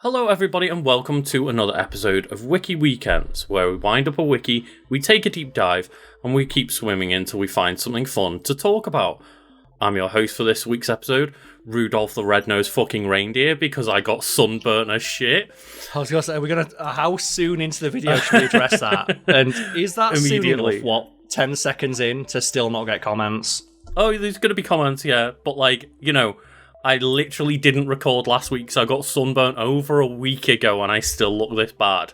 Hello everybody and welcome to another episode of Wiki Weekends, where we wind up a wiki, we take a deep dive, and we keep swimming until we find something fun to talk about. I'm your host for this week's episode, Rudolph the Red-Nosed fucking Reindeer, because I got sunburnt as shit. I was going to say, how soon into the video should we address that? And is that soon enough, 10 seconds in to still not get comments? Oh, there's going to be comments, yeah, but I literally didn't record last week, so I got sunburnt over a week ago and I still look this bad.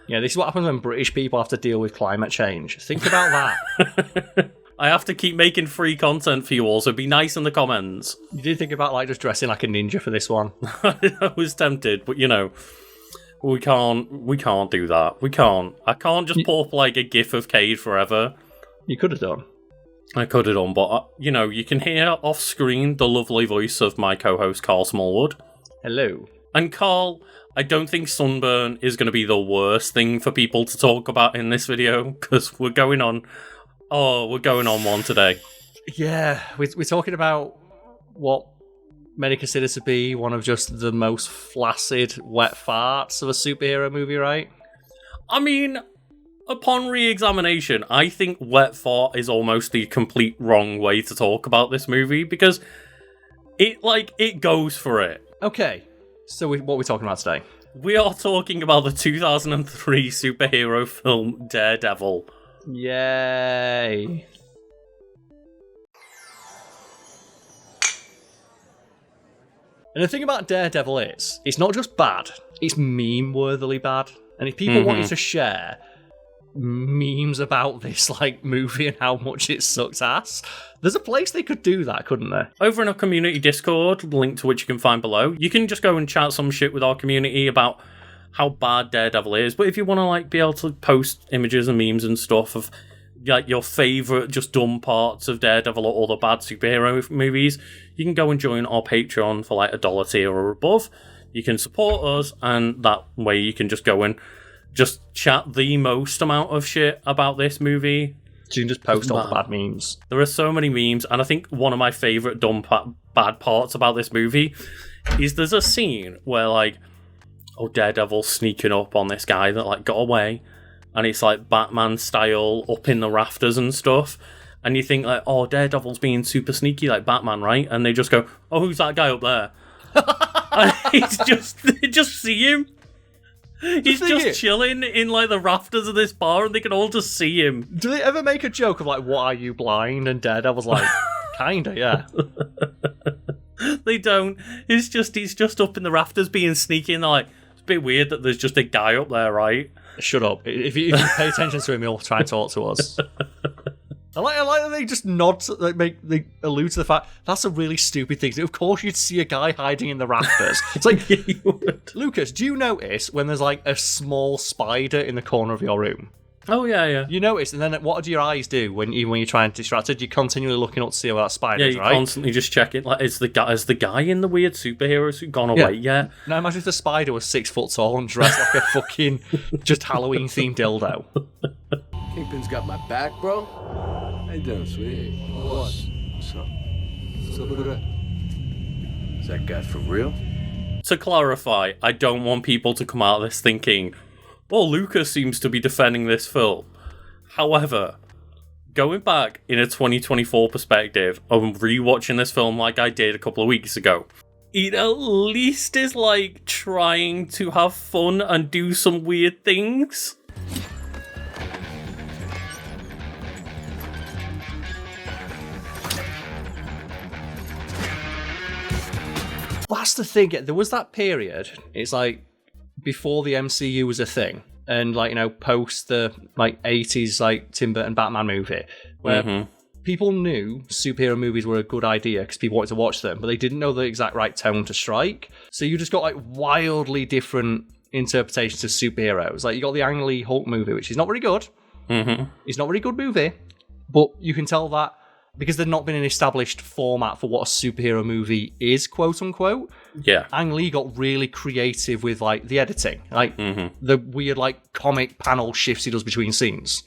Yeah, this is what happens when British people have to deal with climate change. Think about that. I have to keep making free content for you all, so be nice in the comments. You did think about just dressing like a ninja for this one? I was tempted, but we can't do that. We can't. I can't just pop like a gif of Cade forever. You could have done. I could have done, but, you can hear off-screen the lovely voice of my co-host, Karl Smallwood. Hello. And Karl, I don't think sunburn is going to be the worst thing for people to talk about in this video, because we're going on one today. Yeah, we're talking about what many consider to be one of just the most flaccid wet farts of a superhero movie, right? I mean, upon re-examination, I think wet fart is almost the complete wrong way to talk about this movie, because it goes for it. Okay, so what are we talking about today? We are talking about the 2003 superhero film Daredevil. Yay. And the thing about Daredevil is, it's not just bad, it's meme-worthily bad. And if people wanted to share memes about this movie and how much it sucks ass, there's a place they could do that, couldn't there? Over in our community Discord, link to which you can find below, you can just go and chat some shit with our community about how bad Daredevil is. But if you want to be able to post images and memes and stuff of your favourite just dumb parts of Daredevil or the bad superhero movies, you can go and join our Patreon for $1 tier or above. You can support us, and that way you can just go and just chat the most amount of shit about this movie. So you can just post all the bad memes. There are so many memes, and I think one of my favourite dumb bad parts about this movie is there's a scene where, Daredevil's sneaking up on this guy that, got away, and it's, Batman style, up in the rafters and stuff, and you think, Daredevil's being super sneaky like Batman, right? And they just go, oh, who's that guy up there? And they just see him. He's just chilling in the rafters of this bar, and they can all just see him. Do they ever make a joke of what are you, blind? And Daredevil's kinda, yeah. They don't. He's just up in the rafters being sneaky, and they're like, it's a bit weird that there's just a guy up there, right? Shut up. If you pay attention to him, he'll try and talk to us. I like that they just nod, they allude to the fact that's a really stupid thing. Of course you'd see a guy hiding in the rafters. It's Yeah, you would. Lucas, do you notice when there's a small spider in the corner of your room? Oh, yeah. You notice, and then what do your eyes do when you're trying to distract it? You're continually looking up to see where that spider is, you're right? Constantly just checking, is the guy in the weird superhero suit gone away yet? Now imagine if the spider was 6 foot tall and dressed like a fucking just Halloween-themed dildo. Kingpin's got my back, bro. How you doing, sweetie? What's up? Look at that. Is that guy for real? To clarify, I don't want people to come out of this thinking, well, Lucas seems to be defending this film. However, going back in a 2024 perspective and rewatching this film like I did a couple of weeks ago, it at least is trying to have fun and do some weird things. That's the thing. There was that period. It's before the MCU was a thing, and post the 80s Tim Burton Batman movie, where people knew superhero movies were a good idea because people wanted to watch them, but they didn't know the exact right tone to strike. So you just got wildly different interpretations of superheroes. You got the Ang Lee Hulk movie, which is not very good. It's not a very good movie, but you can tell that because there'd not been an established format for what a superhero movie is, quote unquote. Yeah. Ang Lee got really creative with the editing, the weird comic panel shifts he does between scenes.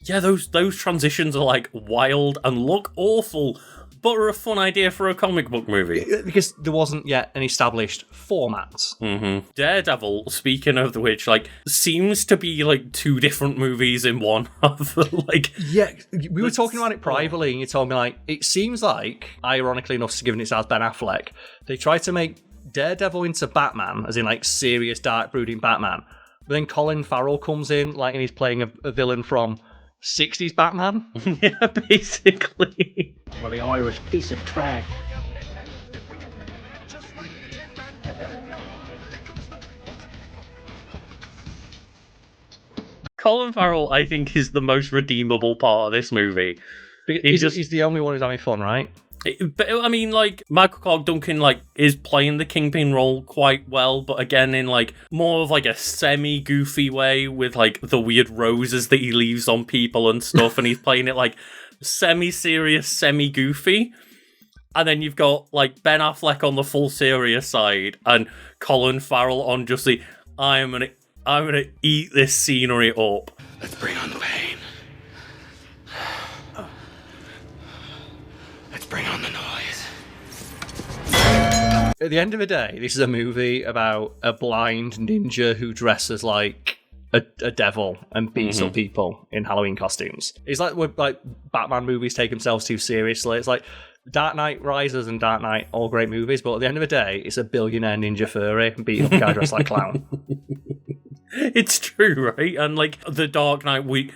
yeah, those transitions are like wild and look awful, but are a fun idea for a comic book movie. Because there wasn't yet an established format. Mm-hmm. Daredevil, speaking of which, like, seems to be like two different movies in one. Like, yeah, we were talking about it privately, and you told me, like, it seems like, ironically enough, given it's as Ben Affleck, they tried to make Daredevil into Batman, as in, like, serious, dark, brooding Batman. But then Colin Farrell comes in, like, and he's playing a villain from 60s Batman. Yeah, basically. Well, the Irish piece of trash. Colin Farrell, I think, is the most redeemable part of this movie. He's the only one who's having fun, right? But I mean, like, Michael Clarke Duncan, like, is playing the Kingpin role quite well, but again, in, like, more of, like, a semi-goofy way with, like, the weird roses that he leaves on people and stuff, and he's playing it, like, semi-serious, semi-goofy. And then you've got, like, Ben Affleck on the full serious side, and Colin Farrell on just the, I'm gonna eat this scenery up. Let's bring on the pain. Let's bring on the noise. At the end of the day, this is a movie about a blind ninja who dresses like a devil and beats up people in Halloween costumes. It's like when, like, Batman movies take themselves too seriously. It's like Dark Knight Rises and Dark Knight, all great movies, but at the end of the day, it's a billionaire ninja furry beating up a guy dressed like a clown. It's true, right? And, like, The Dark Knight, we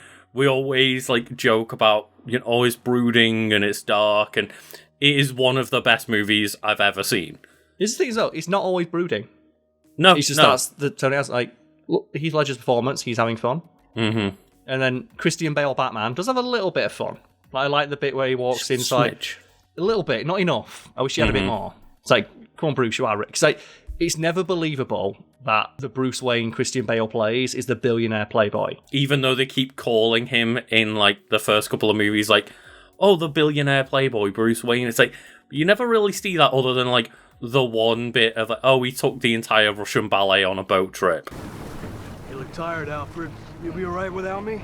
always, like, joke about, you know, always brooding and it's dark, and it is one of the best movies I've ever seen. This thing is, though, it's not always brooding. No, He just no. starts the Tony has like, look, Heath Ledger's performance, he's having fun. Mm-hmm. And then Christian Bale Batman does have a little bit of fun. Like, I like the bit where he walks inside. A little bit, not enough. I wish he had a bit more. It's like, come on, Bruce, you are Rick. It's like, it's never believable that the Bruce Wayne Christian Bale plays is the billionaire playboy. Even though they keep calling him in, like, the first couple of movies, like, oh, the billionaire playboy, Bruce Wayne. It's like, you never really see that other than, like, the one bit of, like, oh, he took the entire Russian ballet on a boat trip. You look tired, Alfred. You'll be alright without me?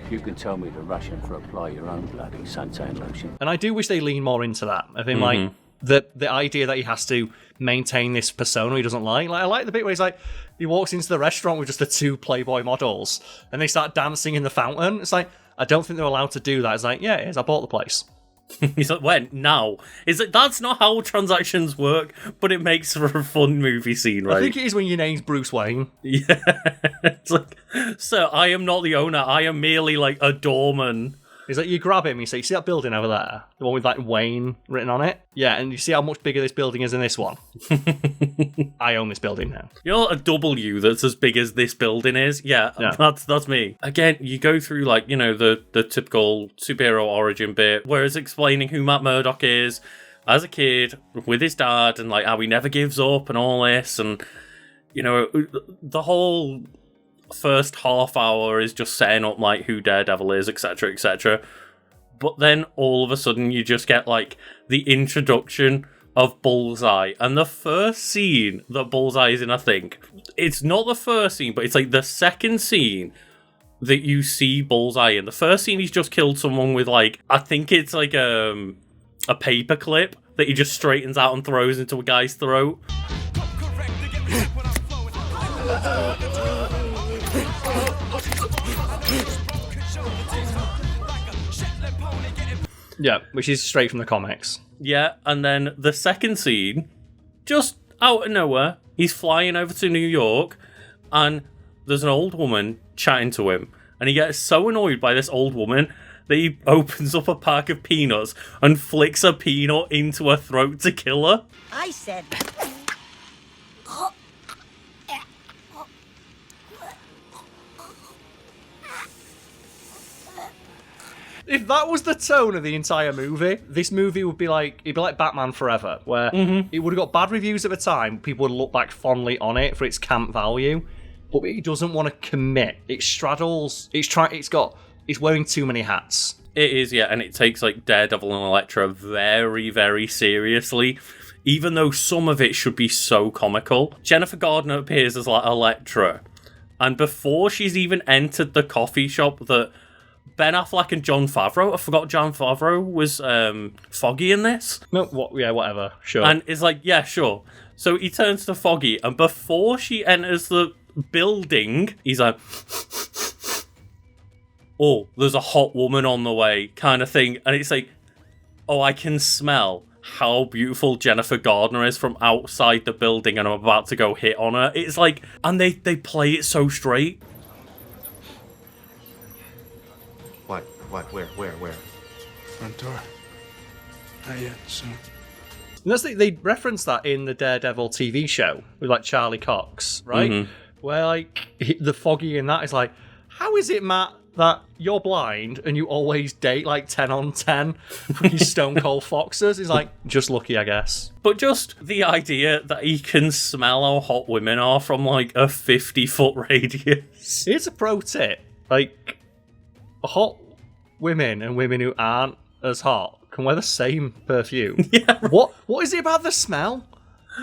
You can tell me the Russian for apply your own bloody suntan lotion. And I do wish they lean more into that. I think, like, the idea that he has to maintain this persona he doesn't like. Like, I like the bit where he's like, he walks into the restaurant with just the two Playboy models, and they start dancing in the fountain. It's like, I don't think they're allowed to do that. It's like, yeah, it is. I bought the place. He's like, when? Now? Is it? That's not how transactions work, but it makes for a fun movie scene, right? I think it is when your name's Bruce Wayne. Yeah. It's like, sir, I am not the owner. I am merely, like, a doorman. He's like, you grab him and you say, you see that building over there? The one with, like, Wayne written on it? Yeah, and you see how much bigger this building is than this one? I own this building now. You know, a W that's as big as this building is? Yeah. That's me. Again, you go through, like, you know, the typical superhero origin bit, where it's explaining who Matt Murdock is as a kid with his dad, and, like, how he never gives up and all this, and, you know, the whole first half hour is just setting up, like, who Daredevil is, etc., etc. But then all of a sudden you just get, like, the introduction of Bullseye, and the first scene that Bullseye is in, I think it's not the first scene, but it's like the second scene that you see Bullseye in. The first scene, he's just killed someone with, like, I think it's like a paper clip that he just straightens out and throws into a guy's throat. Yeah, which is straight from the comics. Yeah, and then the second scene, just out of nowhere, he's flying over to New York, and there's an old woman chatting to him, and he gets so annoyed by this old woman that he opens up a pack of peanuts and flicks a peanut into her throat to kill her. I said... If that was the tone of the entire movie, this movie would be like, it'd be like Batman Forever, where it would have got bad reviews at the time, people would look back fondly on it for its camp value, but it doesn't want to commit. It straddles, it's wearing too many hats. It is, yeah, and it takes, like, Daredevil and Elektra very, very seriously, even though some of it should be so comical. Jennifer Gardner appears as, like, Elektra, And before she's even entered the coffee shop that Ben Affleck and Jon Favreau, I forgot Jon Favreau was Foggy in this. No, whatever, sure. And it's like, yeah, sure. So he turns to Foggy, and before she enters the building, he's like, oh, there's a hot woman on the way, kind of thing. And it's like, oh, I can smell how beautiful Jennifer Gardner is from outside the building, and I'm about to go hit on her. It's like, and they play it so straight. What? Where? Front door. Not yet, soon. And that's they reference that in the Daredevil TV show with like Charlie Cox, right? Mm-hmm. Where like the Foggy in that is like, how is it, Matt, that you're blind and you always date like 10 on 10 fucking stone cold foxes? He's like, just lucky, I guess. But just the idea that he can smell how hot women are from like a 50-foot radius. Here's a pro tip: like, hot women and women who aren't as hot can wear the same perfume. Yeah. What is it about the smell?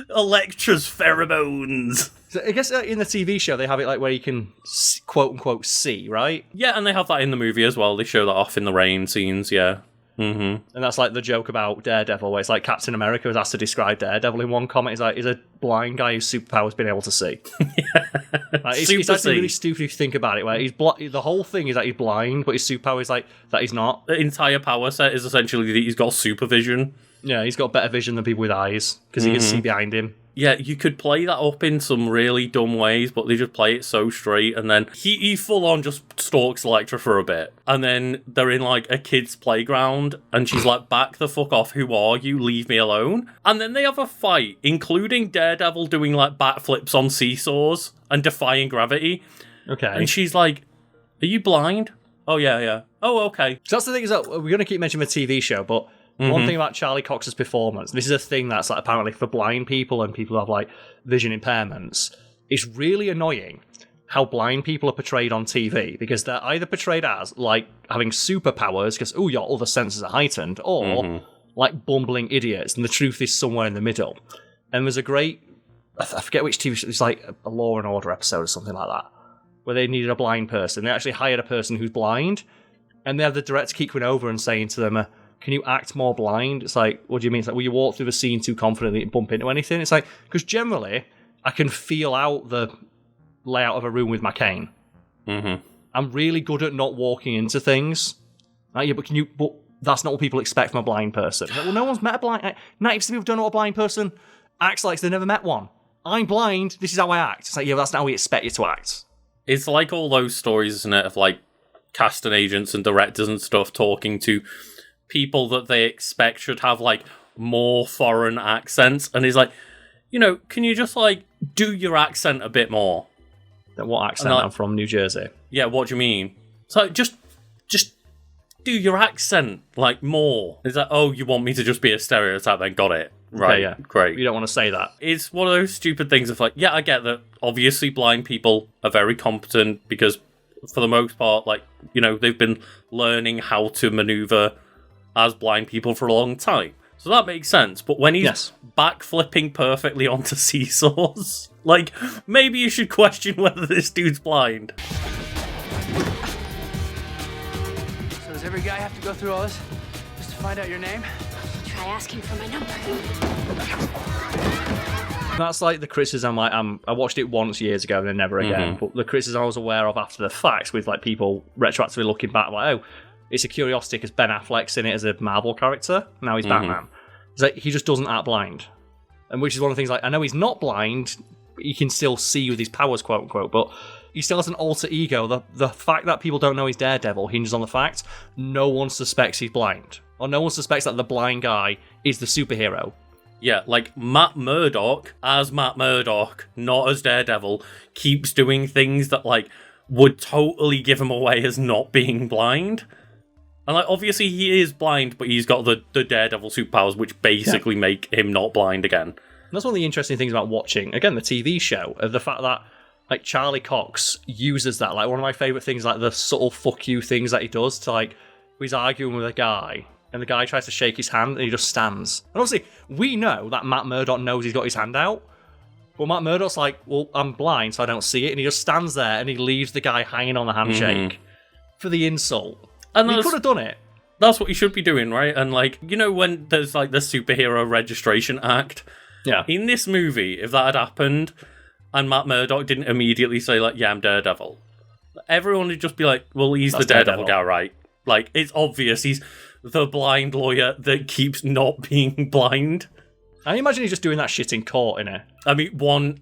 Elektra's pheromones. So I guess in the TV show they have it like where you can quote unquote see, right? Yeah, and they have that in the movie as well. They show that off in the rain scenes, yeah. Mm-hmm. And that's like the joke about Daredevil, where it's like Captain America was asked to describe Daredevil in one comment. He's like, he's a blind guy whose superpower's been able to see. Like, it's actually really stupid if you think about it, where the whole thing is that he's blind, but his superpower is like that he's not. The entire power set is essentially that he's got supervision. Yeah, he's got better vision than people with eyes, because he can see behind him. Yeah, you could play that up in some really dumb ways, but they just play it so straight, and then he full on just stalks Elektra for a bit, and then they're in like a kid's playground, and she's like, back the fuck off, who are you, leave me alone. And then they have a fight, including Daredevil doing like backflips on seesaws and defying gravity. Okay. And she's like, are you blind? Oh yeah. Oh, okay. So that's the thing, is that we're going to keep mentioning the TV show, but one thing about Charlie Cox's performance, this is a thing that's like apparently for blind people and people who have like vision impairments, it's really annoying how blind people are portrayed on TV, because they're either portrayed as like having superpowers because, oh, your other senses are heightened, or like bumbling idiots, and the truth is somewhere in the middle. And there's a great, I forget which TV show, it's like a Law and Order episode or something like that, where they needed a blind person. They actually hired a person who's blind, and they have the director keep going over and saying to them, can you act more blind? It's like, what do you mean? It's like, well, you walk through the scene too confidently and bump into anything. It's like, because generally, I can feel out the layout of a room with my cane. I'm really good at not walking into things. Like, yeah, but that's not what people expect from a blind person. Like, well, no one's met a blind... 90% of people don't know what a blind person acts like, so they've never met one. I'm blind, this is how I act. It's like, yeah, that's not how we expect you to act. It's like all those stories, isn't it, of like casting agents and directors and stuff talking to people that they expect should have like more foreign accents, and he's like, you know, can you just like do your accent a bit more? What accent? I'm from New Jersey. Yeah, what do you mean? So just do your accent like more. Is that, oh, you want me to just be a stereotype then? Got it. Right, okay, yeah. Great. You don't want to say that. It's one of those stupid things of like, yeah, I get that obviously blind people are very competent because for the most part, like, you know, they've been learning how to maneuver as blind people for a long time. So that makes sense. But when he's backflipping perfectly onto seesaws, like, maybe you should question whether this dude's blind. So does every guy have to go through all this just to find out your name? Try asking for my number. That's like the criticism. Like, I watched it once years ago and then never again. But the criticism I was aware of after the fact, with like people retroactively looking back, like, oh, it's a curiosity because Ben Affleck's in it as a Marvel character. Now he's Batman. It's like, he just doesn't act blind. And which is one of the things, like, I know he's not blind, but he can still see with his powers, quote unquote, but he still has an alter ego. The fact that people don't know he's Daredevil hinges on the fact no one suspects he's blind. Or no one suspects that the blind guy is the superhero. Yeah, like Matt Murdock, as Matt Murdock, not as Daredevil, keeps doing things that, like, would totally give him away as not being blind. And, like, obviously he is blind, but he's got the Daredevil superpowers, which basically make him not blind again. And that's one of the interesting things about watching, again, the TV show, of the fact that, like, Charlie Cox uses that. Like, one of my favourite things, like, the subtle fuck you things that he does to, like, he's arguing with a guy, and the guy tries to shake his hand, and he just stands. And obviously, we know that Matt Murdock knows he's got his hand out, But Matt Murdock's like, well, I'm blind, so I don't see it. And he just stands there and he leaves the guy hanging on the handshake for the insult. And he could have done it. That's what you should be doing, right? And, like, you know when there's, like, the Superhero Registration Act? Yeah. In this movie, if that had happened, and Matt Murdock didn't immediately say, like, yeah, I'm Daredevil, everyone would just be like, well, he's the Daredevil guy, right? Like, it's obvious he's the blind lawyer that keeps not being blind. I imagine he's just doing that shit in court, innit? I mean,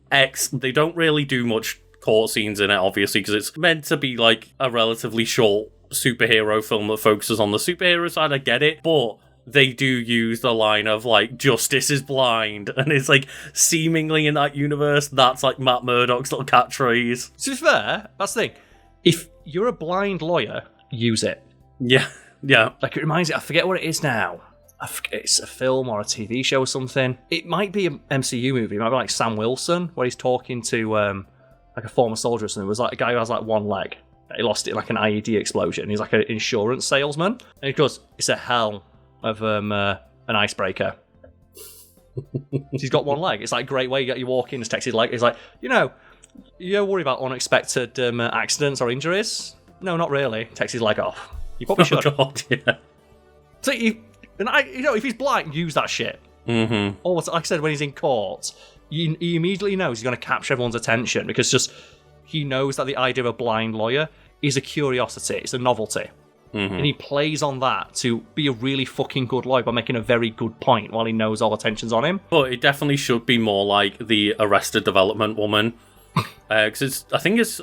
they don't really do much court scenes in it, obviously, because it's meant to be, like, a relatively short superhero film that focuses on the superhero side. I get it, but they do use the line of, like, justice is blind, and it's, like, seemingly in that universe, that's, like, Matt Murdock's little catchphrase. To be fair, that's the thing. If you're a blind lawyer, use it. Yeah. Like, it reminds me, I forget what it is now. I forget, it's a film or a TV show or something. It might be an MCU movie. It might be like Sam Wilson, where he's talking to like a former soldier or something. It was like a guy who has like one leg. He lost it in like an IED explosion. He's like an insurance salesman. And he goes, it's a hell of an icebreaker. He's got one leg. It's like a great way you walk in, just takes his leg. He's like, you don't worry about unexpected accidents or injuries? No, not really. Takes his leg off. You probably should. Oh, God, yeah. So if he's blind, use that shit. Mm-hmm. Or like I said, when he's in court, he immediately knows he's going to capture everyone's attention because he knows that the idea of a blind lawyer is a curiosity, it's a novelty. Mm-hmm. And he plays on that to be a really fucking good lawyer by making a very good point while he knows all attention's on him. But it definitely should be more like the Arrested Development woman. Because I think it's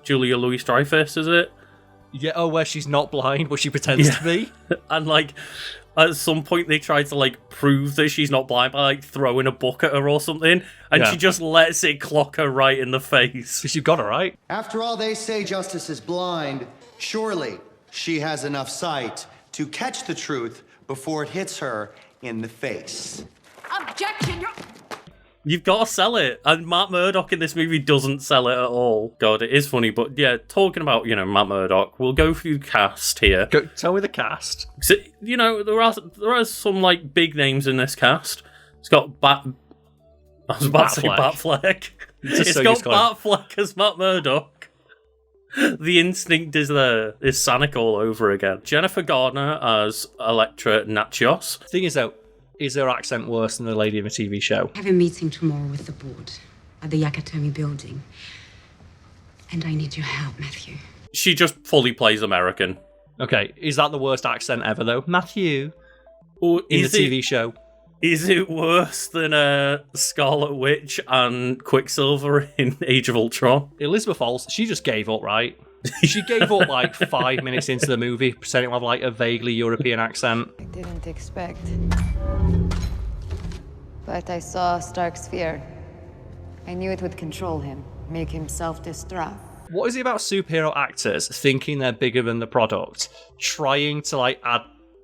Julia Louis-Dreyfus, is it? Yeah, where she's not blind, but she pretends to be. And, like, at some point they try to, like, prove that she's not blind by, like, throwing a book at her or something, and she just lets it clock her right in the face. Because you've got her, right? After all, they say justice is blind. Surely she has enough sight to catch the truth before it hits her in the face. Objection! You've got to sell it. And Matt Murdock in this movie doesn't sell it at all. God, it is funny. But yeah, talking about, Matt Murdock, we'll go through cast here. Tell me the cast. So, there are some, like, big names in this cast. It's got I was about to say Batfleck. It's got Batfleck as Matt Murdock. The instinct is there. Is Sonic all over again. Jennifer Gardner as Elektra Natchios. Thing is, though, is her accent worse than the lady in the TV show? I have a meeting tomorrow with the board at the Yakatomi building. And I need your help, Matthew. She just fully plays American. Okay, is that the worst accent ever, though? Matthew. Or in the TV show. Is it worse than Scarlet Witch and Quicksilver in Age of Ultron? Elizabeth Olsen, she just gave up, right? She gave up like 5 minutes into the movie, pretending to have like a vaguely European accent. I didn't expect. But I saw Stark's fear. I knew it would control him, make him self-destruct. What is it about superhero actors thinking they're bigger than the product, trying to like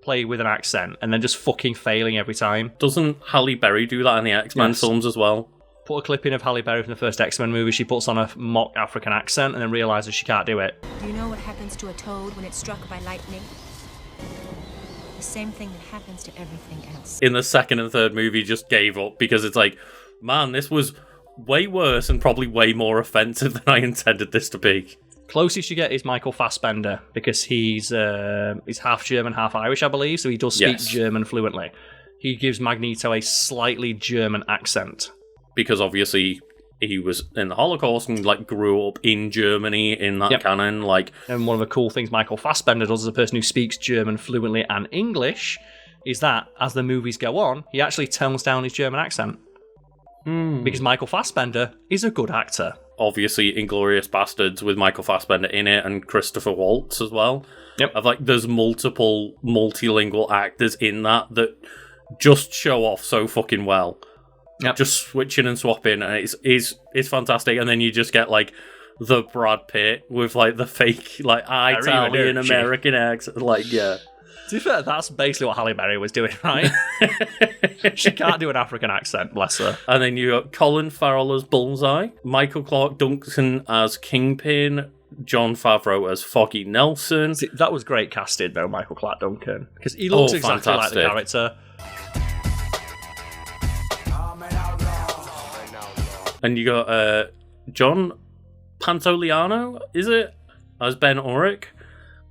play with an accent, and then just fucking failing every time? Doesn't Halle Berry do that in the X-Men films as well? Put a clip in of Halle Berry from the first X-Men movie. She puts on a mock African accent and then realises she can't do it. Do you know what happens to a toad when it's struck by lightning? The same thing that happens to everything else. In the second and third movie, just gave up because it's like, man, this was way worse and probably way more offensive than I intended this to be. Closest you get is Michael Fassbender because he's half German, half Irish, I believe, so he does speak German fluently. He gives Magneto a slightly German accent. Because obviously he was in the Holocaust and like grew up in Germany in that canon. And one of the cool things Michael Fassbender does as a person who speaks German fluently and English is that as the movies go on, he actually tones down his German accent. Because Michael Fassbender is a good actor. Obviously, Inglourious Bastards with Michael Fassbender in it and Christopher Waltz as well. Yep. There's multiple multilingual actors in that just show off so fucking well. Yep. Just switching and swapping, and it's fantastic. And then you just get like the Brad Pitt with like the fake like Italian American accent. To be fair, that's basically what Halle Berry was doing, right? She can't do an African accent, bless her. And then you got Colin Farrell as Bullseye, Michael Clarke Duncan as Kingpin, Jon Favreau as Foggy Nelson. See, that was great casting, though, Michael Clarke Duncan, because he looks exactly fantastic. like the character. And you got John Pantoliano, is it? As Ben Urich.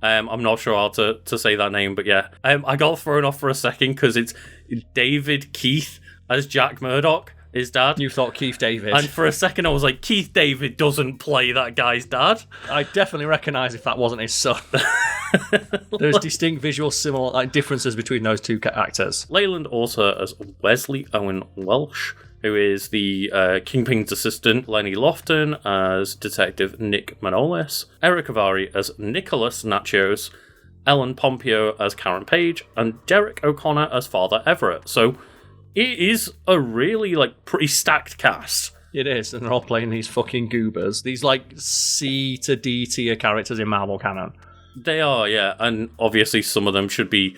I'm not sure how to say that name, but yeah. I got thrown off for a second because it's David Keith as Jack Murdoch, his dad. You thought Keith David. And for a second I was like, Keith David doesn't play that guy's dad. I definitely recognise if that wasn't his son. There's distinct visual differences between those two actors. Leyland also as Wesley Owen Welsh, who is the Kingpin's assistant, Lenny Lofton as Detective Nick Manolis, Eric Avari as Nicholas Nachos, Ellen Pompeo as Karen Page, and Derek O'Connor as Father Everett. So it is a really pretty stacked cast. It is, and they're all playing these fucking goobers. These C to D tier characters in Marvel canon. They are, yeah, and obviously some of them should be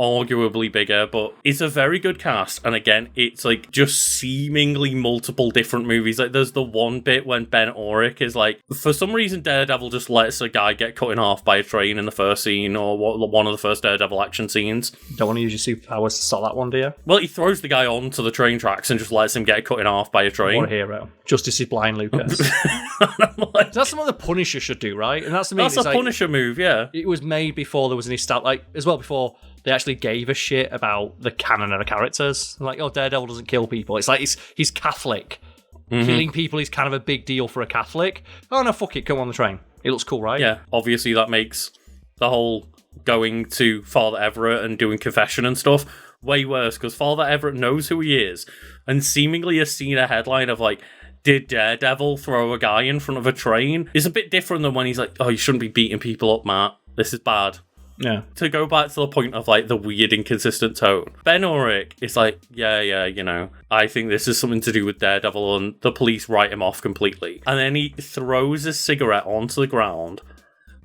arguably bigger, but it's a very good cast. And again, it's just seemingly multiple different movies. There's the one bit when Ben Urich is for some reason Daredevil just lets a guy get cut in half by a train in the first scene, or one of the first Daredevil action scenes. Don't want to use your superpowers to stop that one, do you? Well, he throws the guy onto the train tracks and just lets him get cut in half by a train. What a hero. Justice is blind, Lucas. That's something the Punisher should do, right? And that's a Punisher move, yeah. It was made before there was any before they actually gave a shit about the canon of the characters. Daredevil doesn't kill people. It's he's Catholic. Mm-hmm. Killing people is kind of a big deal for a Catholic. Oh no, fuck it, come on the train. It looks cool, right? Yeah, obviously that makes the whole going to Father Everett and doing confession and stuff way worse, because Father Everett knows who he is, and seemingly has seen a headline of did Daredevil throw a guy in front of a train? It's a bit different than when he's oh, you shouldn't be beating people up, Matt. This is bad. Yeah. To go back to the point of the weird inconsistent tone, Ben Urich is yeah, I think this is something to do with Daredevil, and the police write him off completely. And then he throws a cigarette onto the ground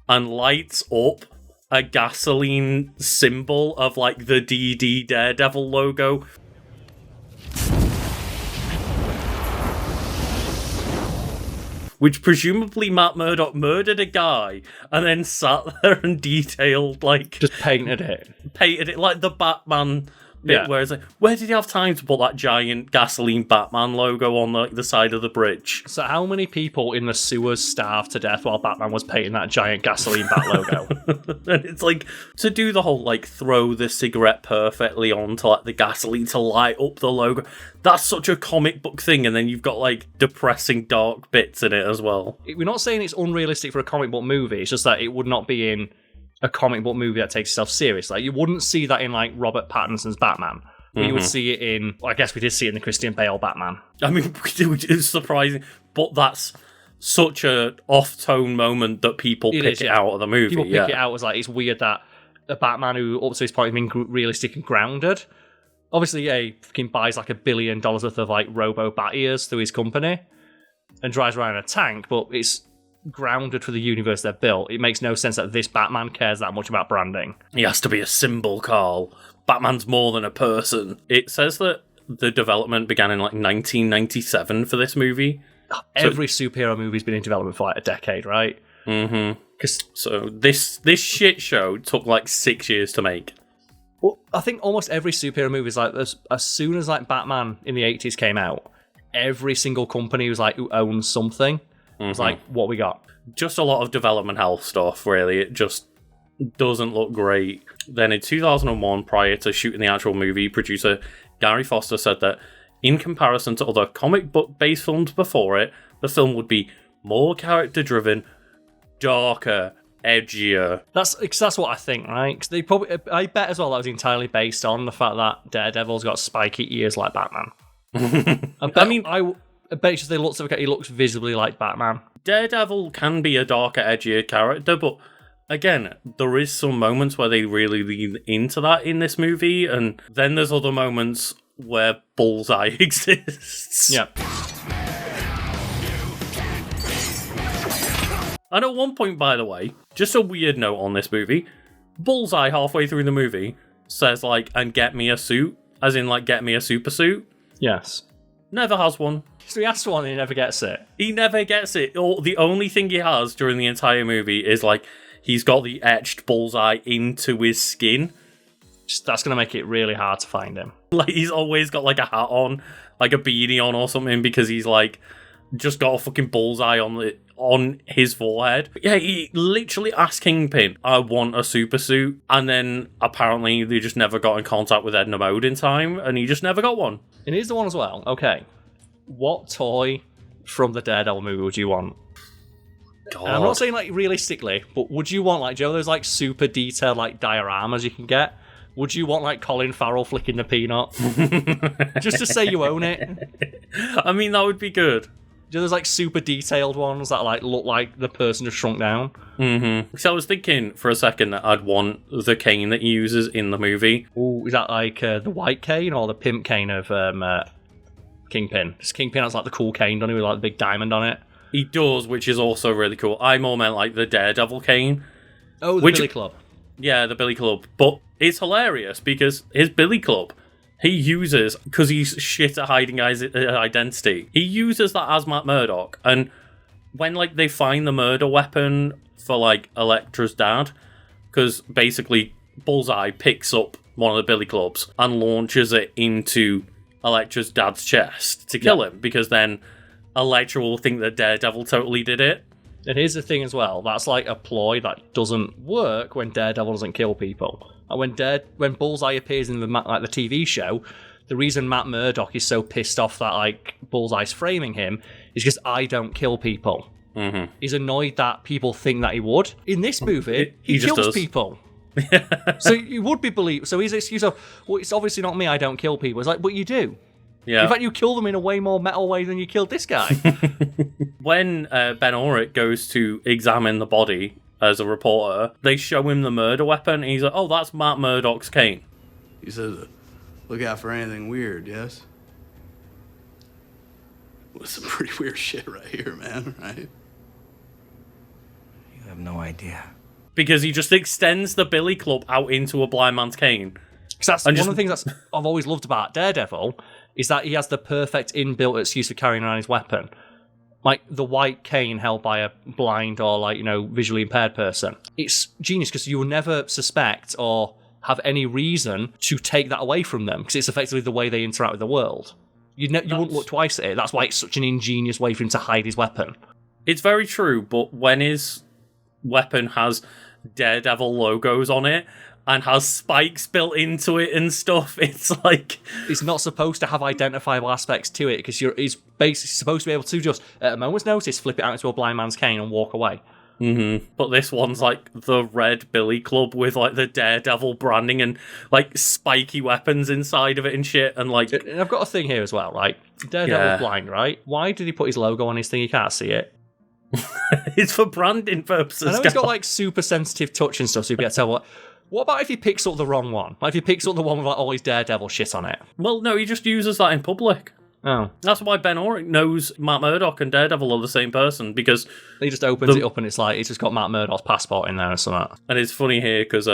and lights up a gasoline symbol of the DD Daredevil logo. Which presumably Matt Murdock murdered a guy and then sat there and detailed just painted it like the Batman bit, where it's where did he have time to put that giant gasoline Batman logo on the side of the bridge? So how many people in the sewers starved to death while Batman was painting that giant gasoline bat logo? And it's to do the whole throw the cigarette perfectly onto the gasoline to light up the logo. That's such a comic book thing, and then you've got depressing dark bits in it as well. We're not saying it's unrealistic for a comic book movie, it's just that it would not be in a comic book movie that takes itself serious. You wouldn't see that in Robert Pattinson's Batman. Mm-hmm. You would see it in, I guess we did see it in the Christian Bale Batman. I mean, it's surprising, but that's such a off-tone moment that people pick it out of the movie. People pick it out as it's weird that a Batman who up to this point has been realistic and grounded. Obviously, yeah, he fucking buys $1 billion worth of robo bat ears through his company and drives around in a tank, but it's grounded for the universe they've built. It makes no sense that this Batman cares that much about branding. He has to be a symbol, Karl. Batman's more than a person. It says that the development began in 1997 for this movie. Every superhero movie's been in development for a decade, right? Mm-hmm. So this shit show took 6 years to make. Well, I think almost every superhero movie is as soon as Batman in the 80s came out, every single company was who owns something. It's what we got. Just a lot of development hell stuff, really. It just doesn't look great. Then in 2001, prior to shooting the actual movie, producer Gary Foster said that in comparison to other comic book-based films before it, the film would be more character-driven, darker, edgier. That's what I think, right? Because I bet as well that was entirely based on the fact that Daredevil's got spiky ears like Batman. I bet it's just he looks visibly like Batman. Daredevil can be a darker, edgier character, but again, there is some moments where they really lean into that in this movie, and then there's other moments where Bullseye exists. Yeah. And at one point, by the way, just a weird note on this movie, Bullseye halfway through the movie says and get me a suit, as in get me a super suit. Yes. Never has one. So he asks for one and he never gets it. He never gets it. The only thing he has during the entire movie is he's got the etched Bullseye into his skin. That's going to make it really hard to find him. Like, he's always got like a hat on, like a beanie on or something, because he's like just got a fucking bullseye on his forehead. Yeah, he literally asked Kingpin, I want a super suit, and then apparently they just never got in contact with Edna Mode in time, and he just never got one. And here's the one as well. Okay, what toy from the Daredevil movie would you want? God. And I'm not saying like realistically, but would you want like, do you know those like super detailed like dioramas you can get? Would you want like Colin Farrell flicking the peanut? Just to say you own it? I mean, that would be good. Do you know those like super detailed ones that like look like the person has shrunk down? Mm-hmm. So I was thinking for a second that I'd want the cane that he uses in the movie. Ooh, is that like the white cane or the pimp cane of Kingpin? Because Kingpin has like the cool cane, doesn't he, with like the big diamond on it? He does, which is also really cool. I more meant like the Daredevil cane. Oh, the Billy Club. Yeah, the Billy Club. But it's hilarious because his Billy Club, he uses, because he's shit at hiding his identity, he uses that as Matt Murdock. And when like they find the murder weapon for like Elektra's dad, because basically Bullseye picks up one of the Billy Clubs and launches it into Elektra's dad's chest to kill him, because then Elektra will think that Daredevil totally did it. And here's the thing as well, that's like a ploy that doesn't work when Daredevil doesn't kill people. And when Bullseye appears in the TV show, the reason Matt Murdock is so pissed off that like Bullseye's framing him is because I don't kill people. Mm-hmm. He's annoyed that people think that he would. In this movie, he just kills does. people. So you would be believed. So his excuse of, well, it's obviously not me, I don't kill people. It's like, but you do. Yeah. In fact, you kill them in a way more metal way than you killed this guy. When Ben Urich goes to examine the body as a reporter, they show him the murder weapon, and he's like, oh, that's Matt Murdock's cane. He says, look out for anything weird, yes? Well, some pretty weird shit right here, man, right? You have no idea. Because he just extends the Billy Club out into a blind man's cane. Because that's one of the things I've always loved about Daredevil, is that he has the perfect inbuilt excuse for carrying around his weapon. Like the white cane held by a blind or like, visually impaired person. It's genius because you will never suspect or have any reason to take that away from them, because it's effectively the way they interact with the world. You wouldn't look twice at it. That's why it's such an ingenious way for him to hide his weapon. It's very true, but when his weapon has Daredevil logos on it and has spikes built into it and stuff, it's like... It's not supposed to have identifiable aspects to it, because it's basically supposed to be able to just, at a moment's notice, flip it out into a blind man's cane and walk away. Mm-hmm. But this one's like the red Billy Club with like the Daredevil branding and like spiky weapons inside of it and shit, and like... And I've got a thing here as well, right? Daredevil's blind, right? Why did he put his logo on his thing? He can't see it. It's for branding purposes. I know he's got like super sensitive touch and stuff, so you'd be able to tell what about if he picks up the wrong one? Like if he picks up the one with like all his Daredevil shit on it? Well, no, he just uses that in public. Oh. That's why Ben Urich knows Matt Murdock and Daredevil are the same person, because... He just opens it up and it's like, he's just got Matt Murdock's passport in there or something. And it's funny here, because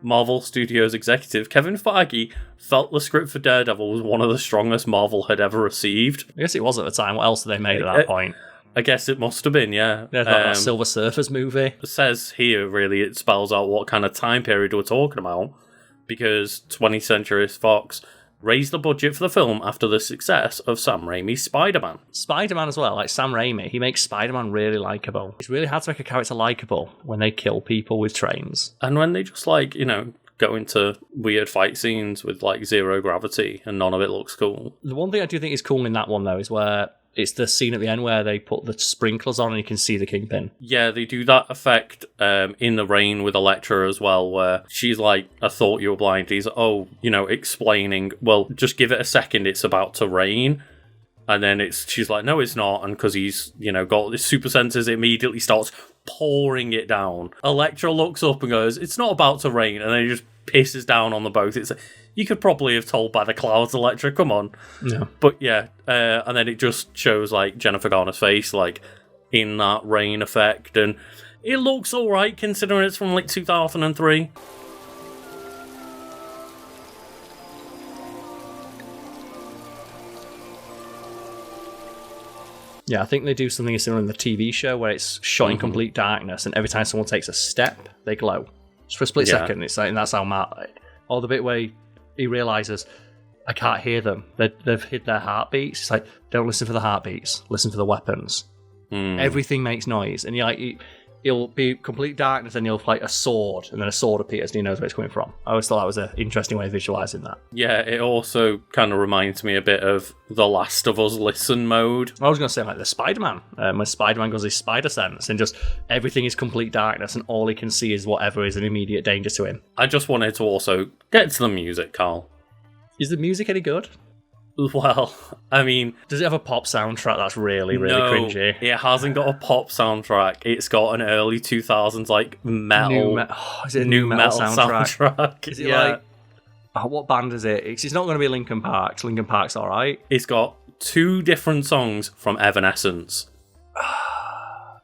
Marvel Studios executive Kevin Feige felt the script for Daredevil was one of the strongest Marvel had ever received. I guess it was at the time. What else had they made at that point? I guess it must have been, yeah. Yeah, that Silver Surfers movie. It says here, really, it spells out what kind of time period we're talking about, because 20th Century Fox raised the budget for the film after the success of Sam Raimi's Spider-Man. Spider-Man as well, like Sam Raimi, he makes Spider-Man really likeable. It's really hard to make a character likeable when they kill people with trains. And when they just, like, go into weird fight scenes with, like, zero gravity and none of it looks cool. The one thing I do think is cool in that one, though, is where it's the scene at the end where they put the sprinklers on and you can see the Kingpin. Yeah, they do that effect in the rain with Elektra as well, where she's like, I thought you were blind. He's like, explaining, well, just give it a second, it's about to rain. And then she's like, no, it's not. And because he's, got his super senses, it immediately starts pouring it down. Elektra looks up and goes, it's not about to rain. And then he just pisses down on the boat. It's like, you could probably have told by the clouds, Elektra, come on. Yeah. But yeah, and then it just shows like Jennifer Garner's face, like in that rain effect. And it looks all right considering it's from like 2003. Yeah, I think they do something similar in the TV show where it's shot in complete darkness, and every time someone takes a step, they glow. Just for a split second. It's like, and that's how Or the bit where he realizes, I can't hear them. They've hid their heartbeats. It's like, don't listen for the heartbeats. Listen for the weapons. Everything makes noise. And he'll be complete darkness, and he'll fight a sword, and then a sword appears, and he knows where it's coming from. I always thought that was an interesting way of visualizing that. Yeah, it also kind of reminds me a bit of The Last of Us listen mode. I was going to say, like, the Spider-Man. When Spider-Man goes his spider sense, and just everything is complete darkness, and all he can see is whatever is an immediate danger to him. I just wanted to also get to the music, Karl. Is the music any good? Well, I mean... Does it have a pop soundtrack that's really, really no, cringy? It hasn't got a pop soundtrack. It's got an early 2000s, like, metal... is it a new metal soundtrack? Is it like... what band is it? It's not going to be Linkin Park. Linkin Park's alright. It's got 2 different songs from Evanescence.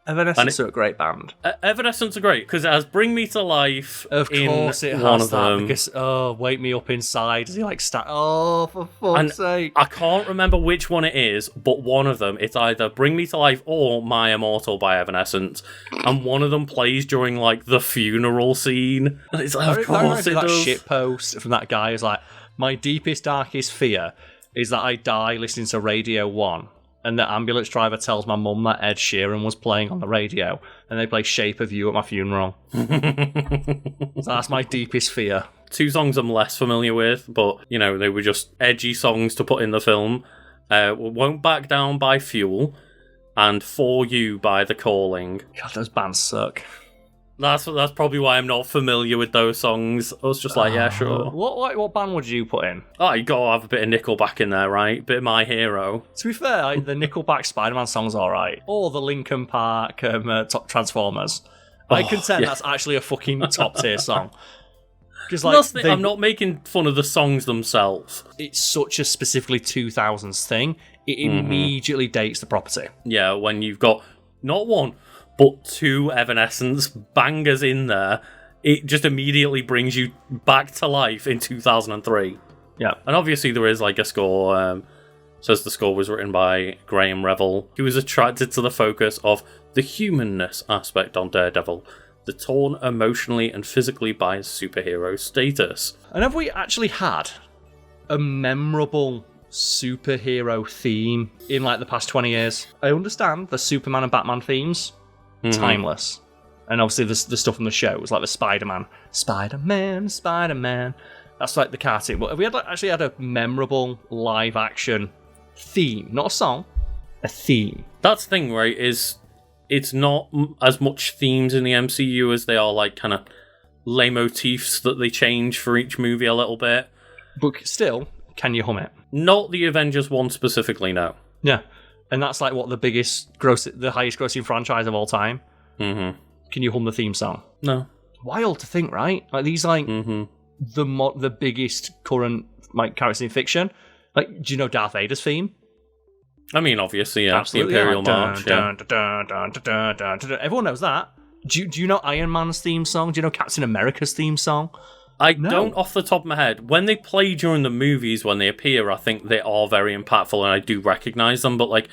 Evanescence are a great band. Evanescence are great, because it has Bring Me to Life. Of course it has that, because, Wake Me Up Inside. Does he like for fuck's sake. I can't remember which one it is, but one of them, it's either Bring Me to Life or My Immortal by Evanescence. And one of them plays during, like, the funeral scene. And it's like, of course it that does. Shit post from that guy is like, my deepest, darkest fear is that I die listening to Radio 1. And the ambulance driver tells my mum that Ed Sheeran was playing on the radio, and they play Shape of You at my funeral. So that's my deepest fear. 2 songs I'm less familiar with, but, you know, they were just edgy songs to put in the film. Won't Back Down by Fuel, and For You by The Calling. God, those bands suck. That's probably why I'm not familiar with those songs. I was just like, yeah, sure. What band would you put in? Oh, you gotta have a bit of Nickelback in there, right? Bit of My Hero. To be fair, the Nickelback Spider-Man song's alright. Or the Linkin Park Transformers. I contend that's actually a fucking top tier song. Like, I'm not making fun of the songs themselves. It's such a specifically 2000s thing. It immediately dates the property. Yeah, when you've got not one, but 2 Evanescence bangers in there, it just immediately brings you back to life in 2003. Yeah. And obviously there is like a score, says the score was written by Graham Revell. He was attracted to the focus of the humanness aspect on Daredevil, the torn emotionally and physically by his superhero status. And have we actually had a memorable superhero theme in like the past 20 years? I understand the Superman and Batman themes. Timeless. And obviously the stuff from the shows, like the Spider-Man. Spider-Man. That's like the cartoon. But have we actually had a memorable live action theme? Not a song, a theme. That's the thing, right, is it's not as much themes in the MCU as they are like kind of leitmotifs that they change for each movie a little bit. But still, can you hum it? Not the Avengers one specifically, no. Yeah. And that's like what the highest grossing franchise of all time. Mm-hmm. Can you hum the theme song? No. Wild to think, right? Like these, like the biggest current like characters in fiction. Like, do you know Darth Vader's theme? I mean, obviously, yeah. Absolutely, the Imperial March. Everyone knows that. Do you know Iron Man's theme song? Do you know Captain America's theme song? I don't off the top of my head. When they play during the movies, when they appear, I think they are very impactful and I do recognise them, but like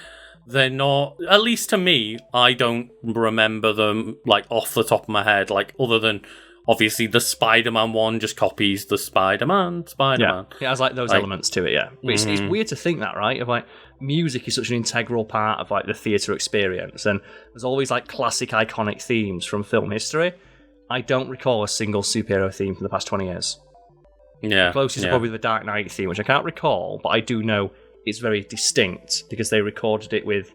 they're not, at least to me, I don't remember them like off the top of my head, like other than obviously the Spider-Man one just copies the Spider-Man. Yeah, it has like those elements to it, yeah. But it's weird to think that, right? Of like music is such an integral part of like the theatre experience, and there's always like classic iconic themes from film history. I don't recall a single superhero theme from the past 20 years. Yeah. The closest is probably the Dark Knight theme, which I can't recall, but I do know it's very distinct because they recorded it with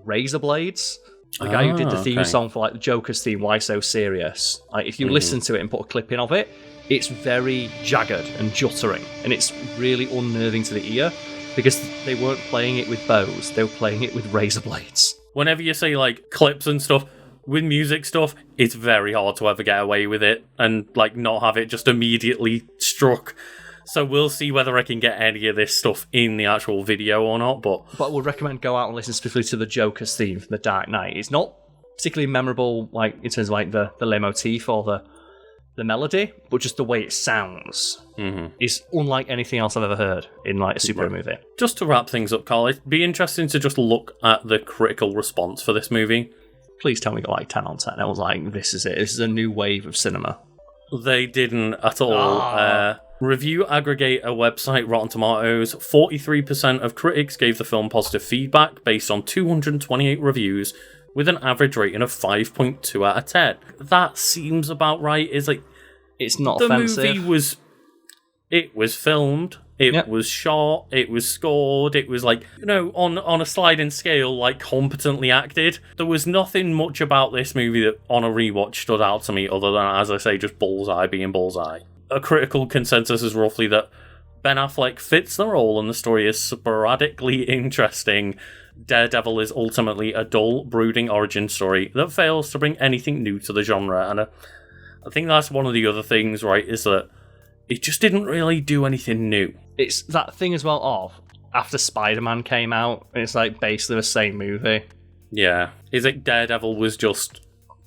razor blades. The guy who did the theme song for like the Joker's theme, Why So Serious. Like if you listen to it and put a clip in of it, it's very jagged and juttering, and it's really unnerving to the ear because they weren't playing it with bows, they were playing it with razor blades. Whenever you say like clips and stuff, with music stuff, it's very hard to ever get away with it and like not have it just immediately struck. So we'll see whether I can get any of this stuff in the actual video or not. But I would recommend go out and listen specifically to the Joker's theme from The Dark Knight. It's not particularly memorable, like in terms of like the leitmotif or the melody, but just the way it sounds is unlike anything else I've ever heard in like a superhero movie. Just to wrap things up, Karl, it'd be interesting to just look at the critical response for this movie. Please tell me you got like 10 on 10. I was like, this is it. This is a new wave of cinema. They didn't at all. Review aggregator website Rotten Tomatoes, 43% of critics gave the film positive feedback based on 228 reviews, with an average rating of 5.2 out of 10. That seems about right. It's not the offensive. movie was filmed, it was shot, it was scored, it was on a sliding scale, competently acted. There was nothing much about this movie that on a rewatch stood out to me other than, as I say, just Bullseye being Bullseye. A critical consensus is roughly that Ben Affleck fits the role and the story is sporadically interesting. Daredevil is ultimately a dull, brooding origin story that fails to bring anything new to the genre, and I think that's one of the other things, right, is that it just didn't really do anything new. It's that thing as well of, after Spider-Man came out, it's basically the same movie. Yeah. Is it Daredevil was just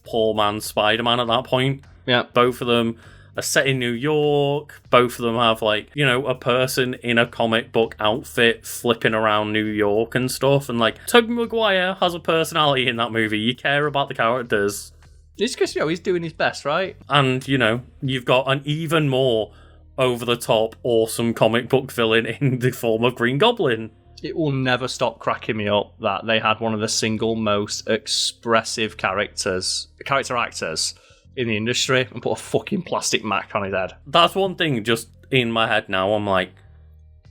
poor man Spider-Man at that point? Yeah. Both of them are set in New York. Both of them have, a person in a comic book outfit flipping around New York and stuff. And, Tobey Maguire has a personality in that movie. You care about the characters. It's because, he's doing his best, right? And, you've got an even more over-the-top, awesome comic book villain in the form of Green Goblin. It will never stop cracking me up that they had one of the single most expressive character actors in the industry and put a fucking plastic Mac on his head. That's one thing just in my head now. I'm like,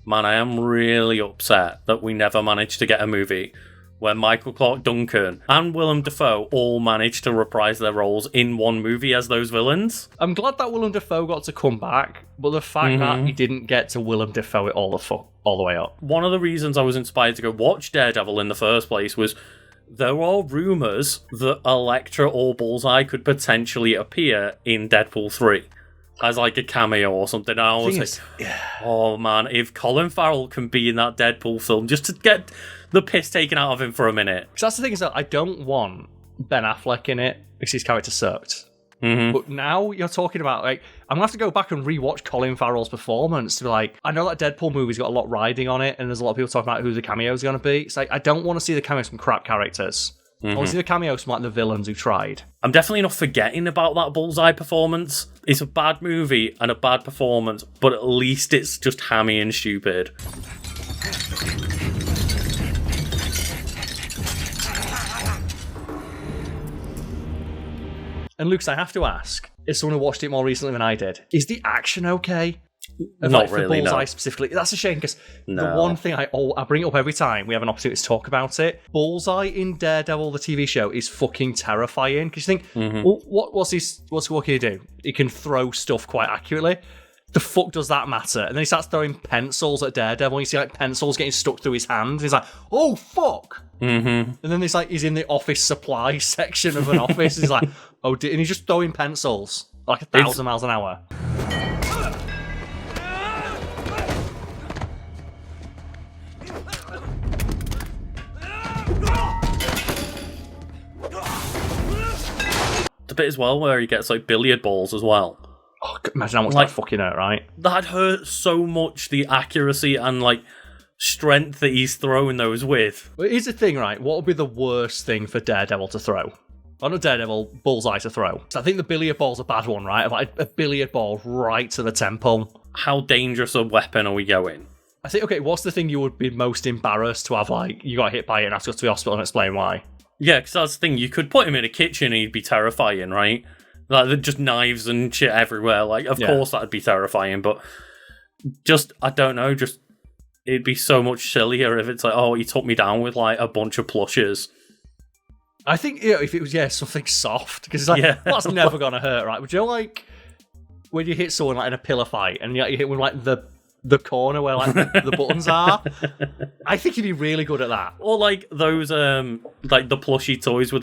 man, I am really upset that we never managed to get a movie where Michael Clarke Duncan and Willem Dafoe all managed to reprise their roles in one movie as those villains. I'm glad that Willem Dafoe got to come back, but the fact that he didn't get to Willem Dafoe it all the way up. One of the reasons I was inspired to go watch Daredevil in the first place was there are rumours that Elektra or Bullseye could potentially appear in Deadpool 3 as a cameo or something. And I was oh man, if Colin Farrell can be in that Deadpool film just to get the piss taken out of him for a minute. Because that's the thing is that I don't want Ben Affleck in it because his character sucked. But now you're talking about, I'm going to have to go back and rewatch Colin Farrell's performance to be I know that Deadpool movie's got a lot riding on it and there's a lot of people talking about who the cameo's going to be. It's I don't want to see the cameos from crap characters. I want to see the cameos from the villains who tried. I'm definitely not forgetting about that Bullseye performance. It's a bad movie and a bad performance, but at least it's just hammy and stupid. And Lucas, I have to ask, as someone who watched it more recently than I did, is the action okay? Not really, Bullseye no. Specifically. That's a shame, because the one thing I bring it up every time we have an opportunity to talk about it, Bullseye in Daredevil, the TV show, is fucking terrifying. Because you think, well, what can he do? He can throw stuff quite accurately. The fuck does that matter? And then he starts throwing pencils at Daredevil, and you see pencils getting stuck through his hands. He's like, oh, fuck! And then he's in the office supply section of an office. He's like, oh, and he's just throwing pencils 1,000 miles an hour. The bit as well where he gets billiard balls as well. Oh, imagine how much that fucking hurt, right? That hurt so much, the accuracy and strength that he's throwing those with. But here's the thing, right? What would be the worst thing for Daredevil to throw? Or not Daredevil, Bullseye to throw. So I think the billiard ball's a bad one, right? A billiard ball right to the temple. How dangerous a weapon are we going? I think, okay, what's the thing you would be most embarrassed to have, you got hit by it and have to go to the hospital and explain why? Yeah, because that's the thing. You could put him in a kitchen and he'd be terrifying, right? Just knives and shit everywhere. Of course that'd be terrifying, but I don't know, it'd be so much sillier if it's he took me down with a bunch of plushes. I think if it was something soft, because that's never gonna hurt, right? But you know, when you hit someone in a pillar fight and you hit with the corner where the buttons are, I think you'd be really good at that. Or those the plushy toys with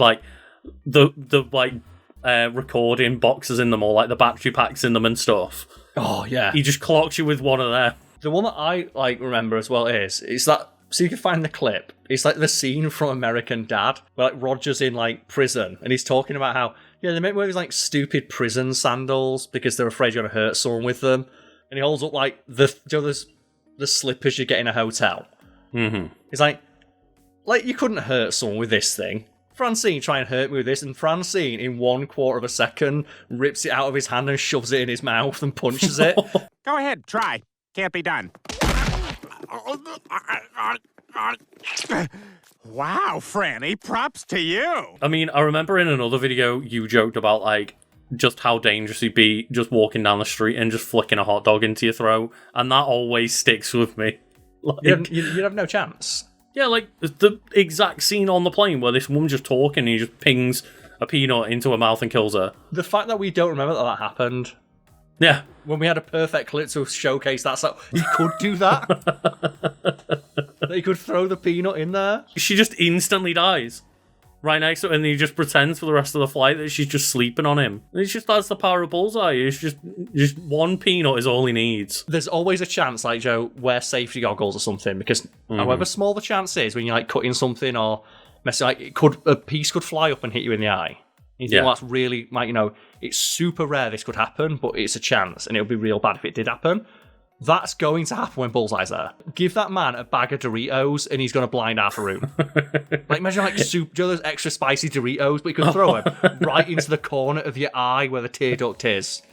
the recording boxes in them, or the battery packs in them and stuff. Oh yeah, he just clocks you with one of them. The one that I remember as well is that. So you can find the clip. It's the scene from American Dad, where Roger's in prison, and he's talking about how they make one of these stupid prison sandals because they're afraid you're gonna hurt someone with them, and he holds up the slippers you get in a hotel. Mm-hmm. He's like you couldn't hurt someone with this thing. Francine, try and hurt me with this, and Francine, in 1/4 of a second, rips it out of his hand and shoves it in his mouth and punches it. Go ahead, try. Can't be done. Wow, Franny, props to you. I mean, I remember in another video you joked about, like, just how dangerous you'd be just walking down the street and just flicking a hot dog into your throat, and that always sticks with me. Like, you'd have no chance. Yeah, like the exact scene on the plane where this woman's just talking and he just pings a peanut into her mouth and kills her. The fact that we don't remember that happened. Yeah. When we had a perfect clip to showcase that, so he could do that. He could throw the peanut in there. She just instantly dies. Right next to it, and he just pretends for the rest of the flight that she's just sleeping on him. And it's just, that's the power of Bullseye. It's just one peanut is all he needs. There's always a chance, like, Joe, wear safety goggles or something, because however small the chance is when you're, like, cutting something or messing, like, a piece could fly up and hit you in the eye. You think, well, that's really, like, you know, it's super rare this could happen, but it's a chance, and it would be real bad if it did happen. That's going to happen when Bullseye's there. Give that man a bag of Doritos and he's going to blind half a room. Like, imagine, like, soup, those extra spicy Doritos, but you can throw them right into the corner of your eye where the tear duct is.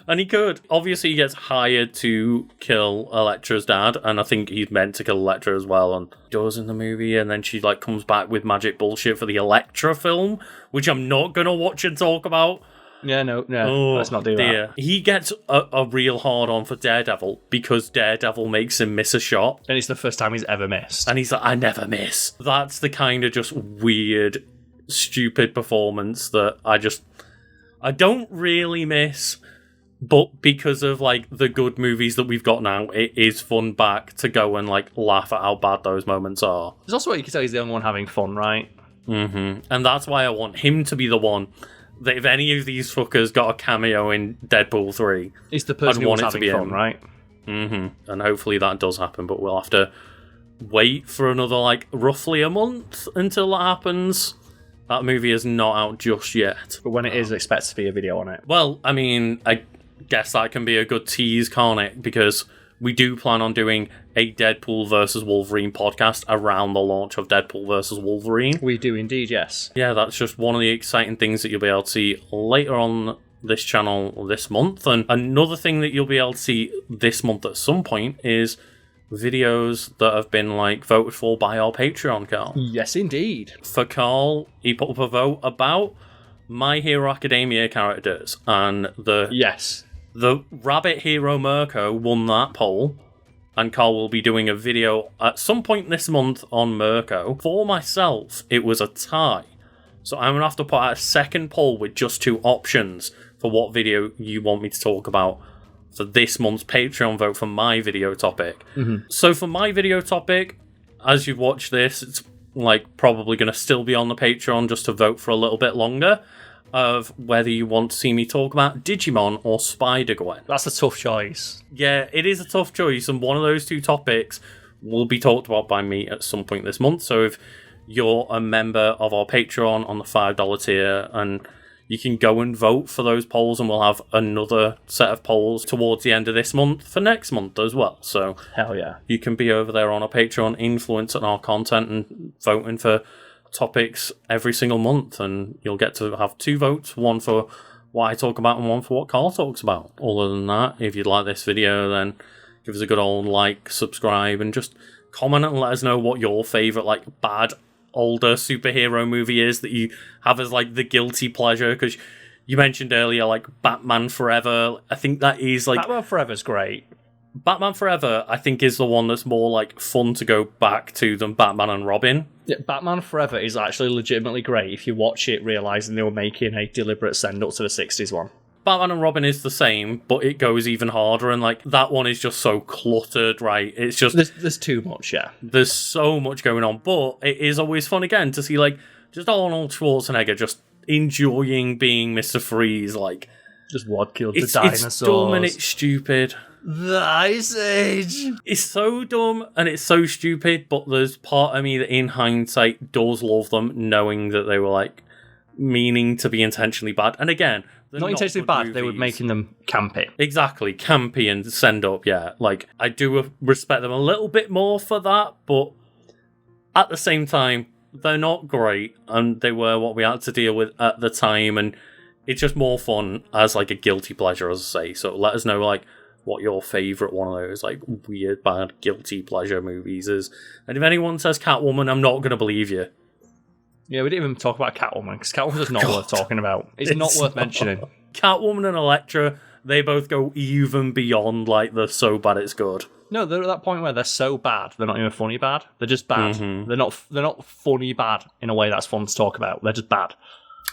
And he could. Obviously, he gets hired to kill Elektra's dad, and I think he's meant to kill Elektra as well, and does in the movie, and then she, like, comes back with magic bullshit for the Elektra film, which I'm not going to watch and talk about. Yeah, no, let's not do that. He gets a real hard-on for Daredevil because Daredevil makes him miss a shot. And it's the first time he's ever missed. And he's like, I never miss. That's the kind of just weird, stupid performance that I don't really miss, but because of, like, the good movies that we've got now, it is fun back to go and, like, laugh at how bad those moments are. There's also what you can tell he's the only one having fun, right? Mm-hmm. And that's why I want him to be the one that if any of these fuckers got a cameo in Deadpool 3, it's the person who's having fun, right? Mm-hmm. And hopefully that does happen, but we'll have to wait for another, like, roughly a month until that happens. That movie is not out just yet. But when it is, expect to be a video on it. Well, I mean, I guess that can be a good tease, can't it? Because we do plan on doing a Deadpool versus Wolverine podcast around the launch of Deadpool versus Wolverine. We do indeed, yes. Yeah, that's just one of the exciting things that you'll be able to see later on this channel this month. And another thing that you'll be able to see this month at some point is videos that have been, like, voted for by our Patreon, Karl. Yes, indeed. For Karl, he put up a vote about My Hero Academia characters, and the Rabbit Hero Mirko won that poll, and Karl will be doing a video at some point this month on Mirko. For myself, it was a tie, so I'm going to have to put out a second poll with just 2 options for what video you want me to talk about for this month's Patreon vote for my video topic. Mm-hmm. So for my video topic, as you've watched this, it's, like, probably going to still be on the Patreon just to vote for a little bit longer, of whether you want to see me talk about Digimon or Spider-Gwen. That's a tough choice. Yeah, it is a tough choice, and one of those 2 topics will be talked about by me at some point this month. So if you're a member of our Patreon on the $5 tier, and you can go and vote for those polls, and we'll have another set of polls towards the end of this month for next month as well. So hell yeah, you can be over there on our Patreon, influencing our content and voting for topics every single month, and you'll get to have 2 votes, one for what I talk about and one for what Karl talks about. Other than that, if you'd like this video, then give us a good old like, subscribe, and just comment and let us know what your favourite, like, bad older superhero movie is that you have as, like, the guilty pleasure, because you mentioned earlier, like, Batman Forever. I think that is, like, Batman Forever's great. Batman Forever, I think, is the one that's more, like, fun to go back to than Batman and Robin. Yeah, Batman Forever is actually legitimately great if you watch it realising they were making a deliberate send-up to the 60s one. Batman and Robin is the same, but it goes even harder, and, like, that one is just so cluttered, right? It's just... There's too much, yeah. There's so much going on, but it is always fun, again, to see, like, just Arnold Schwarzenegger just enjoying being Mr. Freeze, like... Just what killed the dinosaurs. It's dumb and it's stupid. The Ice Age! It's so dumb and it's so stupid, but there's part of me that in hindsight does love them, knowing that they were, like, meaning to be intentionally bad. And again, they're not intentionally bad, they were making them campy. Exactly, campy and send up, yeah. Like, I do respect them a little bit more for that, but at the same time, they're not great, and they were what we had to deal with at the time, and it's just more fun as like a guilty pleasure, as I say. So let us know like what your favourite one of those like weird, bad, guilty pleasure movies is. And if anyone says Catwoman, I'm not going to believe you. Yeah, we didn't even talk about Catwoman, because Catwoman's just not worth talking about. It's not worth mentioning. Catwoman and Elektra, they both go even beyond like the so bad it's good. No, they're at that point where they're so bad, they're not even funny bad. They're just bad. Mm-hmm. They're not funny bad in a way that's fun to talk about. They're just bad.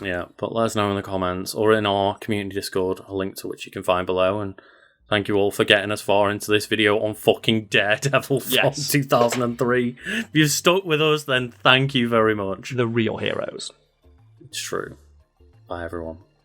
Yeah, but let us know in the comments or in our community Discord, a link to which you can find below. And thank you all for getting us far into this video on fucking Daredevil from 2003. If you've stuck with us, then thank you very much. The real heroes. It's true. Bye, everyone.